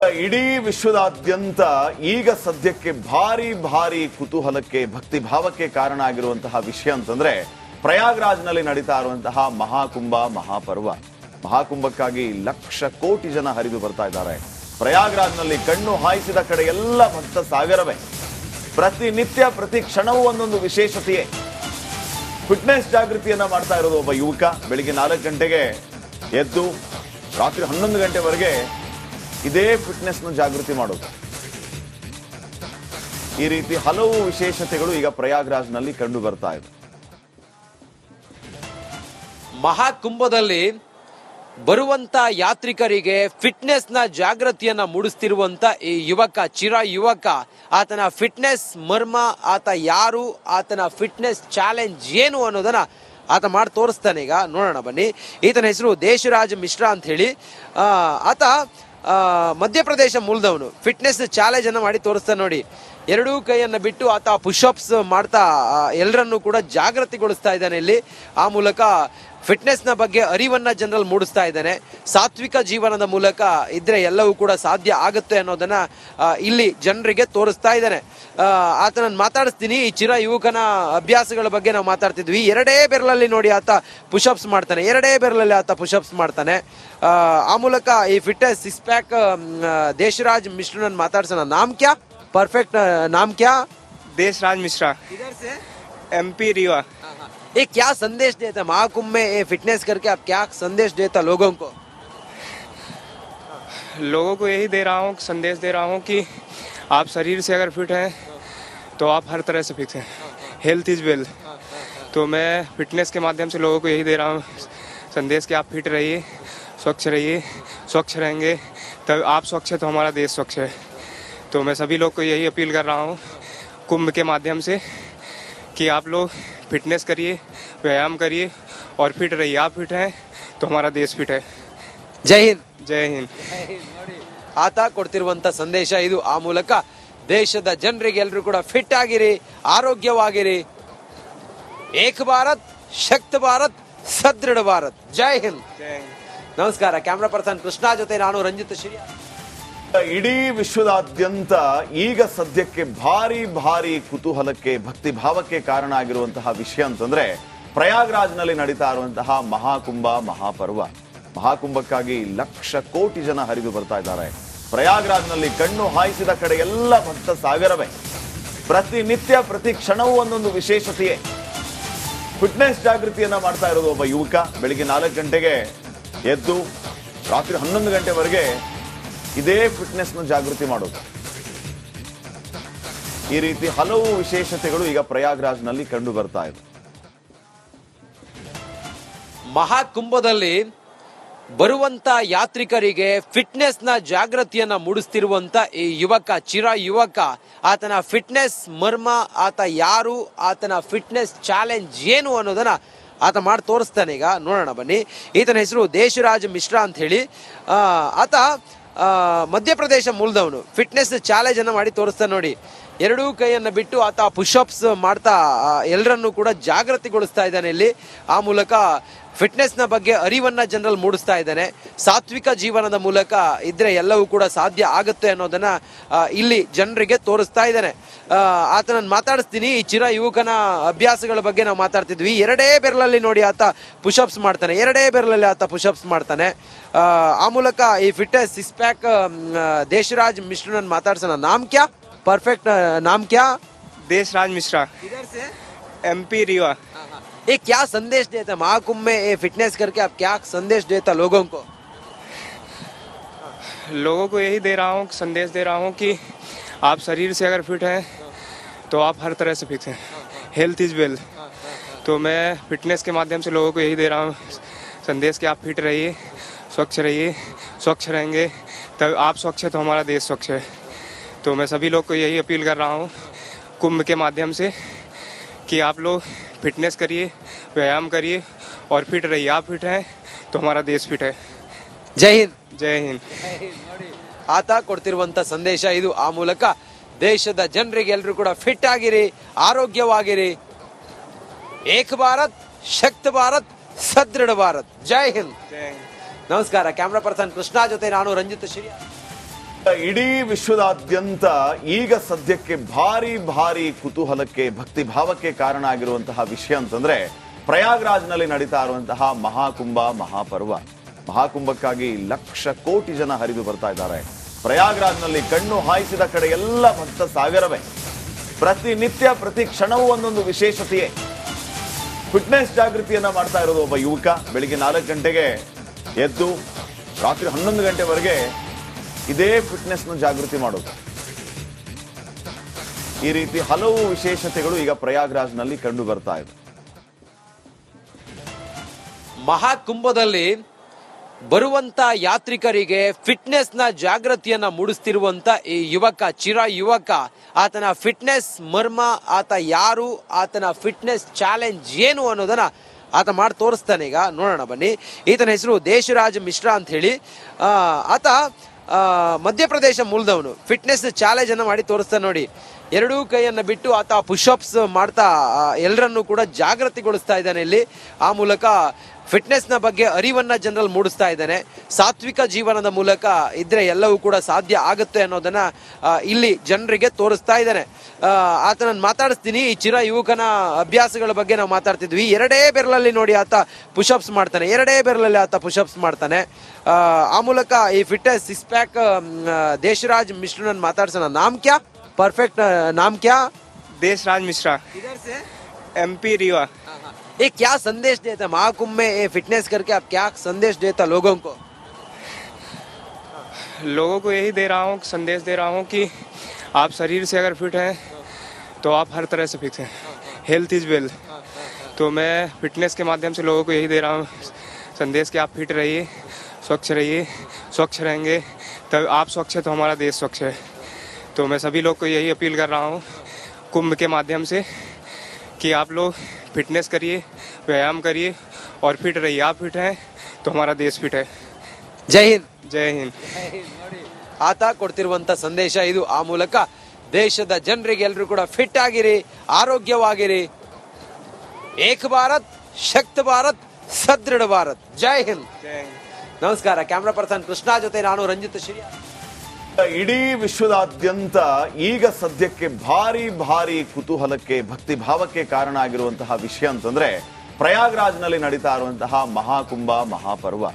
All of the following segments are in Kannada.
ಇಡೀ ವಿಶ್ವದಾದ್ಯಂತ ಈಗ ಸದ್ಯಕ್ಕೆ ಭಾರಿ ಕುತೂಹಲಕ್ಕೆ ಭಕ್ತಿ ಭಾವಕ್ಕೆ ಕಾರಣ ಆಗಿರುವಂತಹ ವಿಷಯ ಅಂತಂದ್ರೆ ಪ್ರಯಾಗ್ರಾಜ್ನಲ್ಲಿ ನಡೀತಾ ಇರುವಂತಹ ಮಹಾಕುಂಭ ಮಹಾಪರ್ವ. ಮಹಾಕುಂಭಕ್ಕಾಗಿ ಲಕ್ಷ ಕೋಟಿ ಜನ ಹರಿದು ಬರ್ತಾ ಇದ್ದಾರೆ. ಪ್ರಯಾಗ್ರಾಜ್ನಲ್ಲಿ ಕಣ್ಣು ಹಾಯಿಸಿದ ಕಡೆ ಎಲ್ಲ ಭಕ್ತ ಸಾಗರವೇ. ಪ್ರತಿನಿತ್ಯ ಪ್ರತಿ ಕ್ಷಣವೂ ಒಂದೊಂದು ವಿಶೇಷತೆಯೇ. ಫಿಟ್ನೆಸ್ ಜಾಗೃತಿಯನ್ನ ಮಾಡ್ತಾ ಇರೋದು ಒಬ್ಬ ಯುವಕ. ಬೆಳಿಗ್ಗೆ 4 ಗಂಟೆಗೆ ಎದ್ದು ರಾತ್ರಿ 11 ಗಂಟೆವರೆಗೆ ಇದೇ ಫಿಟ್ನೆಸ್ ನ ಜಾಗೃತಿ ಮಾಡೋದು. ಈ ರೀತಿ ಹಲವು ವಿಶೇಷತೆಗಳು ಈಗ ಪ್ರಯಾಗ್ರಾಜ್ನಲ್ಲಿ ಕಂಡು ಬರ್ತಾ ಇದೆ. ಮಹಾಕುಂಭದಲ್ಲಿ ಬರುವಂತ ಯಾತ್ರಿಕರಿಗೆ ಫಿಟ್ನೆಸ್ ನ ಜಾಗೃತಿಯನ್ನ ಮೂಡಿಸ್ತಿರುವಂತ ಈ ಚಿರ ಯುವಕ, ಆತನ ಫಿಟ್ನೆಸ್ ಮರ್ಮ, ಆತ ಯಾರು, ಆತನ ಫಿಟ್ನೆಸ್ ಚಾಲೆಂಜ್ ಏನು ಅನ್ನೋದನ್ನ ಆತ ಮಾಡಿ ತೋರಿಸ್ತಾನೆ. ಈಗ ನೋಡೋಣ ಬನ್ನಿ. ಈತನ ಹೆಸರು ದೇಶರಾಜ್ ಮಿಶ್ರಾ ಅಂತ ಹೇಳಿ. ಆತ ಮಧ್ಯಪ್ರದೇಶ ಮೂಲದವನು. ಫಿಟ್ನೆಸ್ ಚಾಲೆಂಜ್ ಅನ್ನ ಮಾಡಿ ತೋರಿಸ್ತಾನೆ ನೋಡಿ. ಎರಡೂ ಕೈಯನ್ನ ಬಿಟ್ಟು ಆತ ಪುಷಪ್ಸ್ ಮಾಡ್ತಾ ಎಲ್ಲರನ್ನೂ ಕೂಡ ಜಾಗೃತಿಗೊಳಿಸ್ತಾ ಇದ್ದಾನೆ. ಇಲ್ಲಿ ಆ ಮೂಲಕ ಫಿಟ್ನೆಸ್ ನ ಬಗ್ಗೆ ಅರಿವನ್ನ ಜನರಲ್ಲಿ ಮೂಡಿಸ್ತಾ ಇದ್ದಾನೆ. ಸಾತ್ವಿಕ ಜೀವನದ ಮೂಲಕ ಇದ್ರೆ ಎಲ್ಲವೂ ಕೂಡ ಸಾಧ್ಯ ಆಗುತ್ತೆ ಅನ್ನೋದನ್ನ ಇಲ್ಲಿ ಜನರಿಗೆ ತೋರಿಸ್ತಾ ಇದ್ದಾನೆ. ಆತನನ್ನು ಮಾತಾಡಿಸ್ತೀನಿ. ಈ ಚಿರ ಯುವಕನ ಅಭ್ಯಾಸಗಳ ಬಗ್ಗೆ ನಾವು ಮಾತಾಡ್ತಿದ್ವಿ. ಎರಡೇ ಬೆರಳಲ್ಲಿ ನೋಡಿ ಆತ ಪುಷಪ್ಸ್ ಮಾಡ್ತಾನೆ. ಎರಡೇ ಬೆರಳಲ್ಲಿ ಆತ ಪುಷಪ್ಸ್ ಮಾಡ್ತಾನೆ. ಆ ಮೂಲಕ ಈ ಫಿಟ್ನೆಸ್ 6 पैक देशराज मिश्रा माताड़सना. नाम क्या? परफेक्ट नाम क्या? देशराज मिश्रा. इधर से? MP रीवा. ये क्या संदेश देता महाकुंभ में? ये फिटनेस करके आप क्या संदेश देता लोगों को? लोगों को यही दे रहा हूँ, संदेश दे रहा हूँ कि आप शरीर से अगर फिट हैं तो आप हर तरह से फिट हैं. Health is wealth. तो मैं फिटनेस के माध्यम से लोगों को यही दे रहा हूँ संदेश कि आप फिट रहिए, स्वच्छ रहिए. स्वच्छ रहेंगे तब आप स्वच्छ है तो हमारा देश स्वच्छ है. तो मैं सभी लोग को यही अपील कर रहा हूँ कुंभ के माध्यम से कि आप लोग फिटनेस करिए, व्यायाम करिए और फिट रहिए. आप फिट हैं तो हमारा देश फिट है. जय हिंद. जय हिंद. ಆತ ಕೊಡ್ತಿರುವಂತ ಸಂದೇಶ ಇದು. ಆ ಮೂಲಕ ದೇಶದ ಜನರಿಗೆ ಎಲ್ಲರೂ ಕೂಡ ಫಿಟ್ ಆಗಿರಿ, ಆರೋಗ್ಯವಾಗಿರಿ. ಏಕ್ ಭಾರತ್, ಶಕ್ತ ಭಾರತ್, ಸದೃಢ ಭಾರತ್. ಜೈ ಹಿಂದ್. ನಮಸ್ಕಾರ. ಕ್ಯಾಮ್ರಾ ಪರ್ಸನ್ ಕೃಷ್ಣ ಜೊತೆ ನಾನು ರಂಜಿತ್ ಶಿರಿಯಾ. ಇಡೀ ವಿಶ್ವದಾದ್ಯಂತ ಈಗ ಸದ್ಯಕ್ಕೆ ಭಾರಿ ಕುತೂಹಲಕ್ಕೆ ಭಕ್ತಿ ಭಾವಕ್ಕೆ ಕಾರಣ ಆಗಿರುವಂತಹ ವಿಷಯ ಅಂತಂದ್ರೆ ಪ್ರಯಾಗ್ರಾಜ್ನಲ್ಲಿ ನಡೀತಾ ಇರುವಂತಹ ಮಹಾಕುಂಭ ಮಹಾಪರ್ವ. ಮಹಾಕುಂಭಕ್ಕಾಗಿ ಲಕ್ಷ ಕೋಟಿ ಜನ ಹರಿದು ಬರ್ತಾ ಇದ್ದಾರೆ. ಪ್ರಯಾಗ್ರಾಜ್ನಲ್ಲಿ ಕಣ್ಣು ಹಾಯಿಸಿದ ಕಡೆ ಎಲ್ಲ ಭಕ್ತ ಸಾಗರವೇ. ಪ್ರತಿನಿತ್ಯ ಪ್ರತಿ ಕ್ಷಣವೂ ಒಂದೊಂದು ವಿಶೇಷತೆಯೇ. ಫಿಟ್ನೆಸ್ ಜಾಗೃತಿಯನ್ನ ಮಾಡ್ತಾ ಇರೋದು ಒಬ್ಬ ಯುವಕ. ಬೆಳಿಗ್ಗೆ 4 ಗಂಟೆಗೆ ಎದ್ದು ರಾತ್ರಿ 11 ಗಂಟೆವರೆಗೆ ಇದೇ ಫಿಟ್ನೆಸ್ ನ ಜಾಗೃತಿ ಮಾಡೋದು. ಈ ರೀತಿ ಹಲವು ವಿಶೇಷತೆಗಳು ಈಗ ಪ್ರಯಾಗ್ರಾಜ್ನಲ್ಲಿ ಕಂಡು ಬರ್ತಾ ಇದೆ. ಮಹಾಕುಂಭದಲ್ಲಿ ಬರುವಂತ ಯಾತ್ರಿಕರಿಗೆ ಫಿಟ್ನೆಸ್ ನ ಜಾಗೃತಿಯನ್ನ ಮೂಡಿಸ್ತಿರುವಂತ ಈ ಚಿರ ಯುವಕ, ಆತನ ಫಿಟ್ನೆಸ್ ಮರ್ಮ, ಆತ ಯಾರು, ಆತನ ಫಿಟ್ನೆಸ್ ಚಾಲೆಂಜ್ ಏನು ಅನ್ನೋದನ್ನ ಆತ ಮಾಡಿ ತೋರಿಸ್ತಾನೆ. ಈಗ ನೋಡೋಣ ಬನ್ನಿ. ಈತನ ಹೆಸರು ದೇಶರಾಜ್ ಮಿಶ್ರಾ ಅಂತ ಹೇಳಿ. ಆತ ಮಧ್ಯಪ್ರದೇಶ ಮೂಲದವನು. ಫಿಟ್ನೆಸ್ ಚಾಲೆಂಜ್ ಅನ್ನ ಮಾಡಿ ತೋರಿಸ್ತಾನೆ ನೋಡಿ. ಎರಡೂ ಕೈಯನ್ನ ಬಿಟ್ಟು ಆತ ಪುಷಪ್ಸ್ ಮಾಡ್ತಾ ಎಲ್ಲರನ್ನೂ ಕೂಡ ಜಾಗೃತಿಗೊಳಿಸ್ತಾ ಇದ್ದಾನೆ. ಇಲ್ಲಿ ಆ ಮೂಲಕ ಫಿಟ್ನೆಸ್ ನ ಬಗ್ಗೆ ಅರಿವನ್ನ ಜನರಲ್ಲಿ ಮೂಡಿಸ್ತಾ ಇದ್ದಾನೆ. ಸಾತ್ವಿಕ ಜೀವನದ ಮೂಲಕ ಇದ್ರೆ ಎಲ್ಲವೂ ಕೂಡ ಸಾಧ್ಯ ಆಗುತ್ತೆ ಅನ್ನೋದನ್ನ ಇಲ್ಲಿ ಜನರಿಗೆ ತೋರಿಸ್ತಾ ಇದ್ದಾನೆ. ಆತನನ್ನು ಮಾತಾಡಿಸ್ತೀನಿ. ಈ ಚಿರ ಯುವಕನ ಅಭ್ಯಾಸಗಳ ಬಗ್ಗೆ ನಾವು ಮಾತಾಡ್ತಿದ್ವಿ. ಎರಡೇ ಬೆರಳಲ್ಲಿ ನೋಡಿ ಆತ ಪುಷಪ್ಸ್ ಮಾಡ್ತಾನೆ. ಎರಡೇ ಬೆರಳಲ್ಲಿ ಆತ ಪುಷಪ್ಸ್ ಮಾಡ್ತಾನೆ. ಆ ಮೂಲಕ ಈ ಫಿಟ್ನೆಸ್ 6 पैक देशराज मिश्रा माताड़सना. नाम क्या? परफेक्ट नाम क्या? देशराज मिश्रा. इधर से? MP रीवा. ये क्या संदेश देता महाकुंभ में? ये फिटनेस करके आप क्या संदेश देता लोगों को? लोगों को यही दे रहा हूँ, संदेश दे रहा हूँ कि आप शरीर से अगर फिट हैं तो आप हर तरह से फिट हैं. Health is wealth. तो मैं फिटनेस के माध्यम से लोगों को यही दे रहा हूँ संदेश कि आप फिट रहिए, स्वच्छ रहिए. स्वच्छ रहेंगे तब आप स्वच्छ है तो हमारा देश स्वच्छ है. तो मैं सभी लोग को यही अपील कर रहा हूँ कुंभ के माध्यम से कि आप लोग फिटनेस करिए, व्यायाम करिए और फिट रहिए. आप फिट हैं तो हमारा देश फिट है. जय हिंद. जय हिंद. ಆತ ಕೊಡ್ತಿರುವಂತ ಸಂದೇಶ ಇದು. ಆ ಮೂಲಕ ದೇಶದ ಜನರಿಗೆ ಎಲ್ಲರೂ ಕೂಡ ಫಿಟ್ ಆಗಿರಿ, ಆರೋಗ್ಯವಾಗಿರಿ. ಏಕ್ ಭಾರತ್, ಶಕ್ತ ಭಾರತ್, ಸದೃಢ ಭಾರತ್. ಜೈ ಹಿಂದ್. जय हिंद. ನಮಸ್ಕಾರ. ಕ್ಯಾಮ್ರಾ ಪರ್ಸನ್ ಕೃಷ್ಣ ಜೊತೆ ನಾನು ರಂಜಿತ್ ಶಿರಿಯಾ. ಇಡೀ ವಿಶ್ವದಾದ್ಯಂತ ಈಗ ಸದ್ಯಕ್ಕೆ ಭಾರಿ ಭಾರಿ ಕುತೂಹಲಕ್ಕೆ ಭಕ್ತಿಭಾವಕ್ಕೆ ಕಾರಣ ಆಗಿರುವಂತಹ ವಿಷಯ ಅಂತಂದ್ರೆ ಪ್ರಯಾಗ್ರಾಜ್ನಲ್ಲಿ ನಡೀತಾ ಇರುವಂತಹ ಮಹಾಕುಂಭ ಮಹಾಪರ್ವ. ಮಹಾಕುಂಭಕ್ಕಾಗಿ ಲಕ್ಷ ಕೋಟಿ ಜನ ಹರಿದು ಬರ್ತಾ ಇದ್ದಾರೆ. ಪ್ರಯಾಗ್ರಾಜ್ನಲ್ಲಿ ಕಣ್ಣು ಹಾಯಿಸಿದ ಕಡೆ ಎಲ್ಲ ಭಕ್ತ ಸಾಗರವೇ. ಪ್ರತಿನಿತ್ಯ ಪ್ರತಿ ಕ್ಷಣವೂ ಒಂದೊಂದು ವಿಶೇಷತೆಯೇ. ಫಿಟ್ನೆಸ್ ಜಾಗೃತಿಯನ್ನ ಮಾಡ್ತಾ ಇರೋದು ಒಬ್ಬ ಯುವಕ. ಬೆಳಿಗ್ಗೆ 4 ಗಂಟೆಗೆ ಎದ್ದು ರಾತ್ರಿ 11 ಗಂಟೆವರೆಗೆ ಇದೇ ಫಿಟ್ನೆಸ್ ನ ಜಾಗೃತಿ ಮಾಡೋದು. ಈ ರೀತಿ ಹಲವು ವಿಶೇಷತೆಗಳು ಈಗ ಪ್ರಯಾಗ್ರಾಜ್ನಲ್ಲಿ ಕಂಡು ಬರ್ತಾ ಇದೆ. ಮಹಾಕುಂಭದಲ್ಲಿ ಬರುವಂತ ಯಾತ್ರಿಕರಿಗೆ ಫಿಟ್ನೆಸ್ ನ ಜಾಗೃತಿಯನ್ನ ಮೂಡಿಸ್ತಿರುವಂತ ಈ ಯುವಕ, ಚಿರ ಯುವಕ, ಆತನ ಫಿಟ್ನೆಸ್ ಮರ್ಮ, ಆತ ಯಾರು, ಆತನ ಫಿಟ್ನೆಸ್ ಚಾಲೆಂಜ್ ಏನು ಅನ್ನೋದನ್ನ ಆತ ಮಾಡಿ ತೋರಿಸ್ತಾನೆ. ಈಗ ನೋಡೋಣ ಬನ್ನಿ. ಈತನ ಹೆಸರು ದೇಶರಾಜ್ ಮಿಶ್ರಾ ಅಂತ ಹೇಳಿ. ಆತ ಮಧ್ಯಪ್ರದೇಶ ಮೂಲದವನು. ಫಿಟ್ನೆಸ್ ಚಾಲೆಂಜ್ ಅನ್ನ ಮಾಡಿ ತೋರಿಸ್ತಾನೆ ನೋಡಿ. ಎರಡೂ ಕೈಯನ್ನ ಬಿಟ್ಟು ಆತ ಪುಷಪ್ಸ್ ಮಾಡ್ತಾ ಎಲ್ಲರನ್ನೂ ಕೂಡ ಜಾಗೃತಿಗೊಳಿಸ್ತಾ ಇದ್ದಾನೆ. ಇಲ್ಲಿ ಆ ಮೂಲಕ ಫಿಟ್ನೆಸ್ ನ ಬಗ್ಗೆ ಅರಿವನ್ನ ಜನರಲ್ಲಿ ಮೂಡಿಸ್ತಾ ಇದ್ದಾನೆ. ಸಾತ್ವಿಕ ಜೀವನದ ಮೂಲಕ ಇದ್ರೆ ಎಲ್ಲವೂ ಕೂಡ ಸಾಧ್ಯ ಆಗುತ್ತೆ ಅನ್ನೋದನ್ನ ಇಲ್ಲಿ ಜನರಿಗೆ ತೋರಿಸ್ತಾ ಇದ್ದಾನೆ. ಆತನನ್ನು ಮಾತಾಡಿಸ್ತೀನಿ. ಈ ಚಿರ ಯುವಕನ ಅಭ್ಯಾಸಗಳ ಬಗ್ಗೆ ನಾವು ಮಾತಾಡ್ತಿದ್ವಿ. ಎರಡೇ ಬೆರಳಲ್ಲಿ ನೋಡಿ ಆತ ಪುಷಪ್ಸ್ ಮಾಡ್ತಾನೆ. ಎರಡೇ ಬೆರಳಲ್ಲಿ ಆತ ಪುಷಪ್ಸ್ ಮಾಡ್ತಾನೆ. ಆ ಮೂಲಕ ಈ ಫಿಟ್ನೆಸ್ 6 पैक ದೇಶರಾಜ್ ಮಿಶ್ರನನ್ನು ಮಾತಾಡ್ಸೋಣ. ನಾಮ್ ಕ್ಯಾ? परफेक्ट नाम क्या? देशराज मिश्रा, इधर से MP रीवा। ये क्या संदेश देता महाकुंभ में? ये फिटनेस करके आप क्या संदेश देता लोगों को? लोगों को यही दे रहा हूँ, संदेश दे रहा हूँ कि आप शरीर से अगर फिट हैं तो आप हर तरह से फिट हैं। Health is wealth. तो मैं फिटनेस के माध्यम से लोगों को यही दे रहा हूँ संदेश कि आप फिट रहिए, स्वच्छ रहिए। स्वच्छ रहेंगे तब आप स्वच्छ है तो हमारा देश स्वच्छ है। तो मैं सभी लोग को यही अपील कर रहा हूँ कुंभ के माध्यम से कि आप लोग फिटनेस करिए, व्यायाम करिए और फिट रहिए। आप फिट हैं तो हमारा देश फिट है। जय हिंद। जय हिंद। ಆತ ಕೊಡ್ತಿರುವಂತ ಸಂದೇಶ ಇದು. ಆ ಮೂಲಕ ದೇಶದ ಜನರಿಗೆ ಎಲ್ಲರೂ ಕೂಡ ಫಿಟ್ ಆಗಿರಿ, ಆರೋಗ್ಯವಾಗಿರಿ. ಏಕ್ ಭಾರತ್, ಶಕ್ತ ಭಾರತ್, ಸದೃಢ ಭಾರತ್. ಜೈ ಹಿಂದ್. ನಮಸ್ಕಾರ. ಕ್ಯಾಮ್ರಾ ಪರ್ಸನ್ ಕೃಷ್ಣ ಜೊತೆ ನಾನು ರಂಜಿತ್ ಶಿರಿಯಾ. ಇಡೀ ವಿಶ್ವದಾದ್ಯಂತ ಈಗ ಸದ್ಯಕ್ಕೆ ಭಾರಿ ಭಾರಿ ಕುತೂಹಲಕ್ಕೆ ಭಕ್ತಿಭಾವಕ್ಕೆ ಕಾರಣ ಆಗಿರುವಂತಹ ವಿಷಯ ಅಂತಂದ್ರೆ ಪ್ರಯಾಗ್ರಾಜ್ನಲ್ಲಿ ನಡೀತಾ ಇರುವಂತಹ ಮಹಾಕುಂಭ ಮಹಾಪರ್ವ.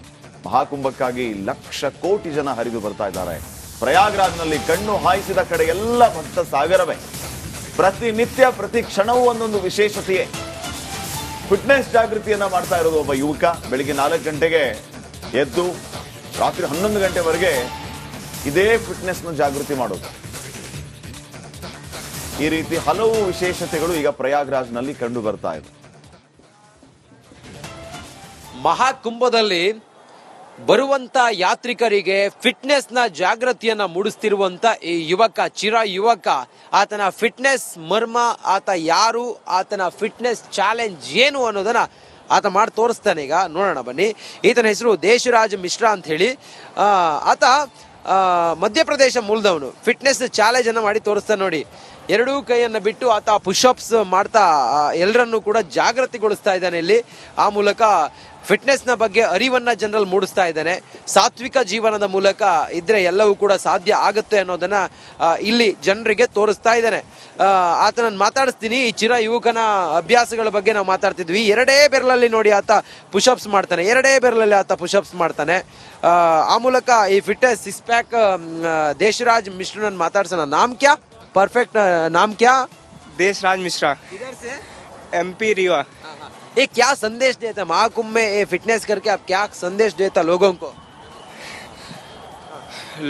ಮಹಾಕುಂಭಕ್ಕಾಗಿ ಲಕ್ಷ ಕೋಟಿ ಜನ ಹರಿದು ಬರ್ತಾ ಇದ್ದಾರೆ. ಪ್ರಯಾಗ್ರಾಜ್ನಲ್ಲಿ ಕಣ್ಣು ಹಾಯಿಸಿದ ಕಡೆ ಎಲ್ಲ ಭಕ್ತ ಸಾಗರವೇ. ಪ್ರತಿನಿತ್ಯ ಪ್ರತಿ ಕ್ಷಣವೂ ಒಂದೊಂದು ವಿಶೇಷತೆಯೇ. ಫಿಟ್ನೆಸ್ ಜಾಗೃತಿಯನ್ನ ಮಾಡ್ತಾ ಇರೋದು ಒಬ್ಬ ಯುವಕ. ಬೆಳಿಗ್ಗೆ 4 ಗಂಟೆಗೆ ಎದ್ದು ರಾತ್ರಿ 11 ಗಂಟೆವರೆಗೆ ಇದೇ ಫಿಟ್ನೆಸ್ ನ ಜಾಗೃತಿ ಮಾಡೋದು. ಈ ರೀತಿ ಹಲವು ವಿಶೇಷತೆಗಳು ಈಗ ಪ್ರಯಾಗ್ರಾಜ್ನಲ್ಲಿ ಕಂಡು ಬರ್ತಾ ಇದೆ. ಮಹಾಕುಂಭದಲ್ಲಿ ಬರುವಂತ ಯಾತ್ರಿಕರಿಗೆ ಫಿಟ್ನೆಸ್ ನ ಜಾಗೃತಿಯನ್ನ ಮೂಡಿಸ್ತಿರುವಂತ ಈ ಯುವಕ, ಚಿರ ಯುವಕ, ಆತನ ಫಿಟ್ನೆಸ್ ಮರ್ಮ, ಆತ ಯಾರು, ಆತನ ಫಿಟ್ನೆಸ್ ಚಾಲೆಂಜ್ ಏನು ಅನ್ನೋದನ್ನ ಆತ ಮಾಡಿ ತೋರಿಸ್ತಾನೆ. ಈಗ ನೋಡೋಣ ಬನ್ನಿ. ಈತನ ಹೆಸರು ದೇಶರಾಜ್ ಮಿಶ್ರಾ ಅಂತ ಹೇಳಿ. ಆತ ಮಧ್ಯಪ್ರದೇಶ ಮೂಲದವನು. ಫಿಟ್ನೆಸ್ ಚಾಲೆಂಜ್ ಅನ್ನ ಮಾಡಿ ತೋರಿಸ್ತಾನೆ ನೋಡಿ. ಎರಡೂ ಕೈಯನ್ನ ಬಿಟ್ಟು ಆತ ಪುಷಪ್ಸ್ ಮಾಡ್ತಾ ಎಲ್ಲರನ್ನೂ ಕೂಡ ಜಾಗೃತಿಗೊಳಿಸ್ತಾ ಇದ್ದಾನೆ. ಇಲ್ಲಿ ಆ ಮೂಲಕ ಫಿಟ್ನೆಸ್ ನ ಬಗ್ಗೆ ಅರಿವನ್ನ ಜನರಲ್ಲಿ ಮೂಡಿಸ್ತಾ ಇದ್ದಾನೆ. ಸಾತ್ವಿಕ ಜೀವನದ ಮೂಲಕ ಇದ್ರೆ ಎಲ್ಲವೂ ಕೂಡ ಸಾಧ್ಯ ಆಗುತ್ತೆ ಅನ್ನೋದನ್ನ ಇಲ್ಲಿ ಜನರಿಗೆ ತೋರಿಸ್ತಾ ಇದ್ದಾನೆ. ಆತನನ್ನು ಮಾತಾಡಿಸ್ತೀನಿ. ಈ ಚಿರ ಯುವಕನ ಅಭ್ಯಾಸಗಳ ಬಗ್ಗೆ ನಾವು ಮಾತಾಡ್ತಿದ್ವಿ. ಎರಡೇ ಬೆರಳಲ್ಲಿ ನೋಡಿ ಆತ ಪುಷಪ್ಸ್ ಮಾಡ್ತಾನೆ. ಎರಡೇ ಬೆರಳಲ್ಲಿ ಆತ ಪುಷಪ್ಸ್ ಮಾಡ್ತಾನೆ. ಆ ಮೂಲಕ ಈ ಫಿಟ್ನೆಸ್ 6 पैक ದೇಶರಾಜ್ ಮಿಶ್ರನನ್ನು ಮಾತಾಡ್ಸೋಣ. ನಾಮ್ ಕ್ಯಾ? परफेक्ट नाम क्या? देशराज मिश्रा, इधर से MP रीवा। ये क्या संदेश देता महाकुंभ में? ये फिटनेस करके आप क्या संदेश देता लोगों को?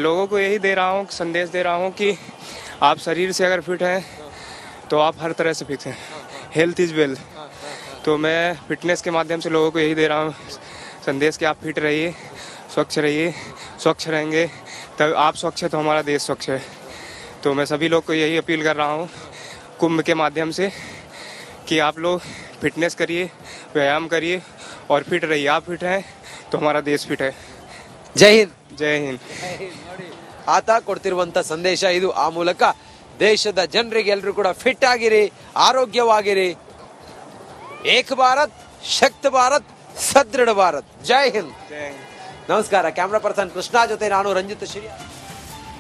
लोगों को यही दे रहा हूँ, संदेश दे रहा हूँ कि आप शरीर से अगर फिट हैं तो आप हर तरह से फिट हैं। Health is wealth. तो मैं फिटनेस के माध्यम से लोगों को यही दे रहा हूँ संदेश कि आप फिट रहिए, स्वच्छ रहिए। स्वच्छ रहेंगे तब आप स्वच्छ है तो हमारा देश स्वच्छ है। तो मैं सभी लोग को यही अपील कर रहा हूँ कुंभ के माध्यम से कि आप लोग फिटनेस करिए, व्यायाम करिए और फिट रहिए। आप फिट हैं तो हमारा देश फिट है। जय हिंद. जय हिंद. ಆತ ಕೊಡ್ತಿರುವಂತ ಸಂದೇಶ ಇದು. ಆ ಮೂಲಕ ದೇಶದ ಜನರಿಗೆ ಎಲ್ಲರೂ ಕೂಡ ಫಿಟ್ ಆಗಿರಿ, ಆರೋಗ್ಯವಾಗಿರಿ. ಏಕ್ ಭಾರತ್, ಶಕ್ತ ಭಾರತ್, ಸದೃಢ ಭಾರತ್. ಜೈ ಹಿಂದ್. ನಮಸ್ಕಾರ. ಕ್ಯಾಮ್ರಾ ಪರ್ಸನ್ ಕೃಷ್ಣ ಜೊತೆ ನಾನು ರಂಜಿತ್ ಶಿರಿಯಾ.